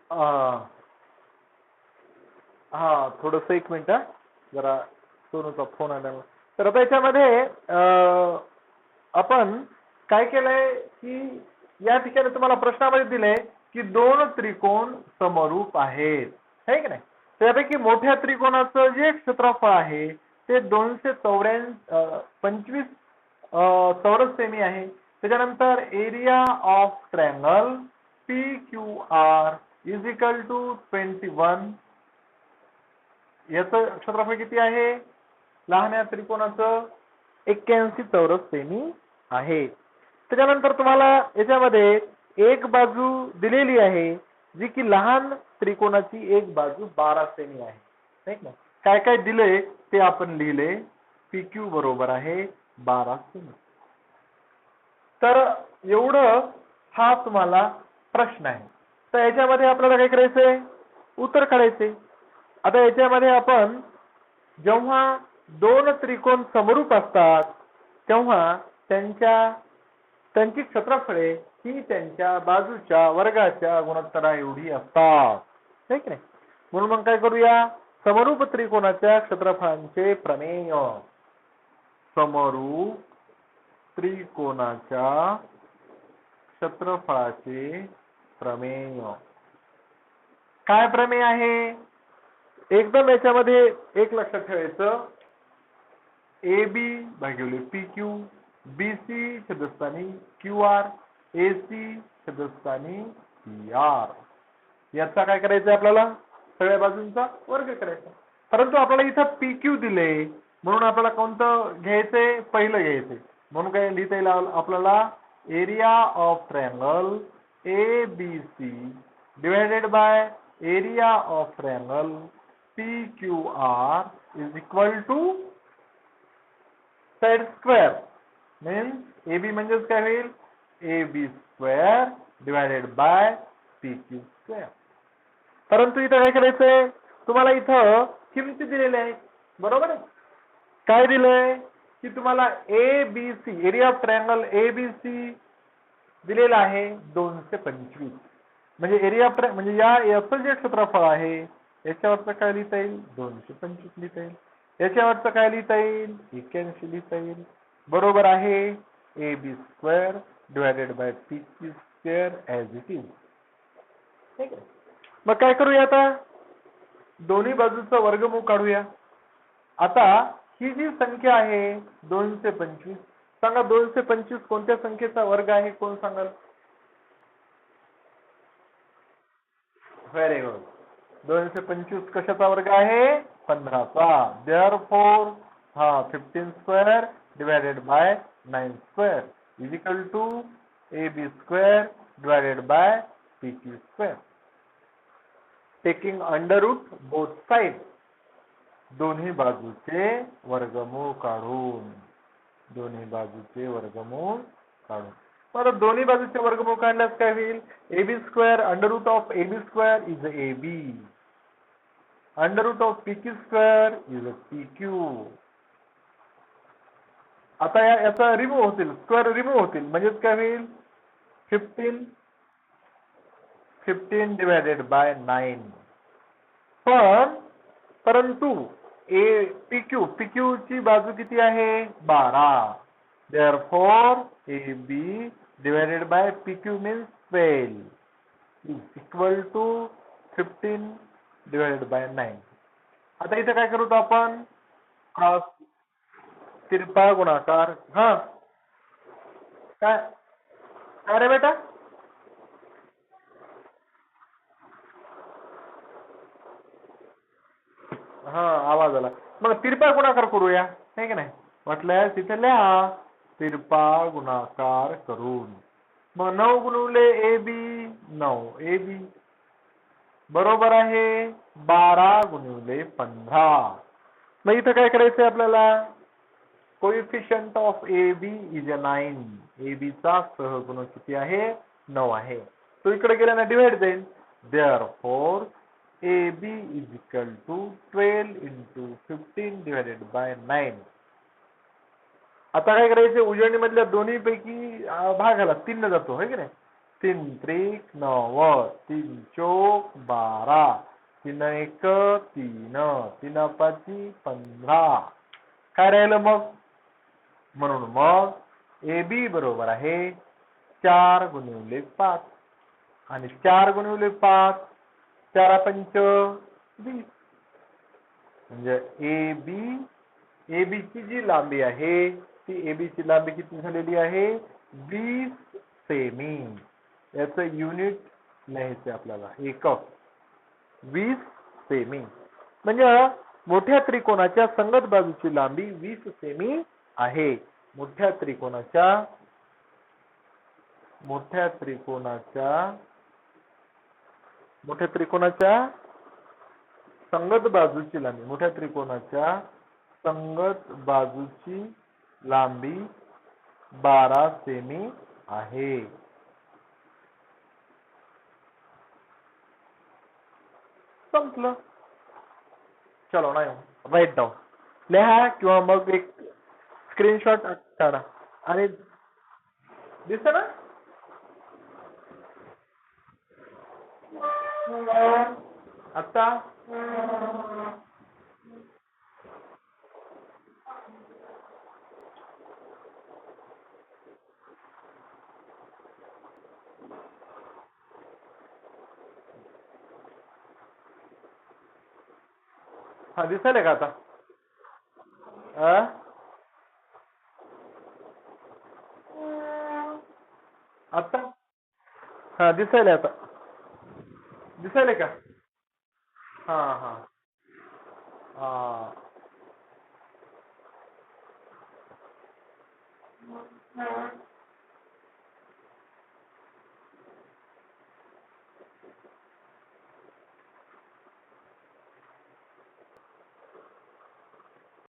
अ, हा थोडस एक मिनिट हा. जरा सोनूचा फोन आला. तर आता याच्यामध्ये आपण काय केलंय की या ठिकाणी तुम्हाला प्रश्नामध्ये दिलंय की दोन त्रिकोण समरूप आहेत, है की नाही. त्यापैकी मोठ्या त्रिकोणाचं जे क्षेत्रफळ आहे ते 225 चौरस सेमी आहे. त्याच्यानंतर area of triangle PQR is equal to 21. याचं क्षेत्रफळ किती आहे? लहान त्रिकोणाचं 81 चौरस सेमी आहे. त्याच्यानंतर तुम्हाला याच्यामध्ये एक बाजू दिलेली आहे जी की लहान त्रिकोणाची एक बाजू 12 सेमी आहे, ठीक ना. काय काय दिले ते आपण लिहिले. PQ बरोबर आहे 12 सेमी. तर एवढं हा तुम्हाला प्रश्न आहे. तर याच्यामध्ये आपल्याला काय करायचंय? उत्तर काढायचे. आता याच्यामध्ये आपण जेव्हा दोन त्रिकोण समरूप असतात तेव्हा त्यांची क्षेत्रफळे ही त्यांच्या बाजूच्या वर्गाच्या गुणोत्तरा एवढी असतात, ठीक नाही. म्हणून मग काय करूया? समरूप त्रिकोणाच्या क्षेत्रफळांचे प्रमेय. समरूप त्रिकोणाच्या क्षेत्रफळाचे प्रमेय. काय प्रमेय आहे? एकदम याच्यामध्ये एक लक्षात ठेवायचं. AB भागिले PQ, BC छेदस्थानी QR, AC छेदस्थानी PR. याचा काय करायचं आपल्याला? सगळ्या बाजूंचा वर्ग करायचा. परंतु आपल्याला इथं PQ दिले म्हणून आपल्याला कोणतं घ्यायचंय? पहिलं घ्यायचंय. म्हणून काय लिहिता येईल आपल्याला? Area of triangle ABC divided by area of triangle PQR is equal to side square. Means AB म्हणजेच काय होईल? AB square divided by PQ square. परंतु इथं काय करायचंय? तुम्हाला इथं किमती दिलेल्या आहेत, बरोबर आहे. काय दिलंय की तुम्हाला ABC area of triangle ABC दिलेला आहे 225. म्हणजे एरिया म्हणजे याचं जे क्षेत्रफळ आहे याच्यावरचं काय लिहिता येईल? 225 लिहिता येईल. याच्यावरचं काय लिहिता येईल? 81 लिहिता येईल. बरोबर आहे AB square divided by PQ square as it is. ठीक आहे. मग काय करूया आता? दोन्ही बाजूचा वर्गमूळ काढूया. आता ही जी संख्या आहे 225, सांगा 225 कोणत्या संख्येचा वर्ग आहे? कोण सांगाल? Very good. 225 कशाचा वर्ग आहे? 15चा. Therefore 15 square divided by 9 square is equal to AB square divided by PQ square. Taking under root both side. दोन्ही बाजूचे वर्गमूळ काढून. दोन्ही बाजूचे वर्गमूळ काढून. तर दोन्ही बाजूचे वर्गमूळ काढल्यास काय होईल? AB square under root of AB square is AB. Under root of PQ square is PQ. आता याचा रिमूव्ह होतील, स्क्वेअर रिमूव्ह होतील, म्हणजेच काय होईल? 15 डिवायडेड बाय 9. परंतु PQ ची बाजू किती आहे? 12. Therefore AB divided by PQ means 12 is equal to 15 divided by 9. आता इथे काय करू आपण? क्रॉस तिरपा गुणाकार. काय काय रे बेटा? आवाज आला. मग तिरपा गुणाकार करूया, है की नाही. म्हटलं तिथे लिहा तिरपा गुणाकार करून. मग 9 गुणिले AB 9 AB बरोबर आहे 12 गुणिले 15. मग इथं काय करायचंय आपल्याला? Coefficient of AB is 9. AB चा सहगुणक किती आहे? 9 आहे. तो इकडे गेल्याने डिवाइड जाईल. Therefore AB is equal to 12 into 15 divided by 9. आता काय करायचं? उजळणी मधल्या दोन्ही पैकी भागाला 3 ने जातो, है की नाही. तीन त्रिक 9, तीन चोक 12, तीन एक 3, तीन पाची 15. काय राहिलं मग? म्हणून मग ए बी बरोबर आहे 4 गुणिले 5 आणि 4 गुणिले 5 4 पंच 20. म्हणजे ए बी ची जी लांबी आहे ती ए बी ची लांबी किती झालेली आहे 20 सेमी. याचं युनिट लिहायचं आपल्याला एकक 20 सेमी. म्हणजे मोठ्या त्रिकोणाच्या संगत बाजूची लांबी 20 सेमी आहे. मोठ्या त्रिकोणाच्या संगत बाजूची लांबी मोठ्या त्रिकोणाच्या संगत बाजूची लांबी 12 सेमी आहे. संपलं. चलो नाही राईट डाऊन लिहा किंवा मग एक स्क्रीनशॉट काढा. आणि दिसत ना आता हा दिसायला का आता? आता हा दिसायला आता दिसायला का? हा हा हा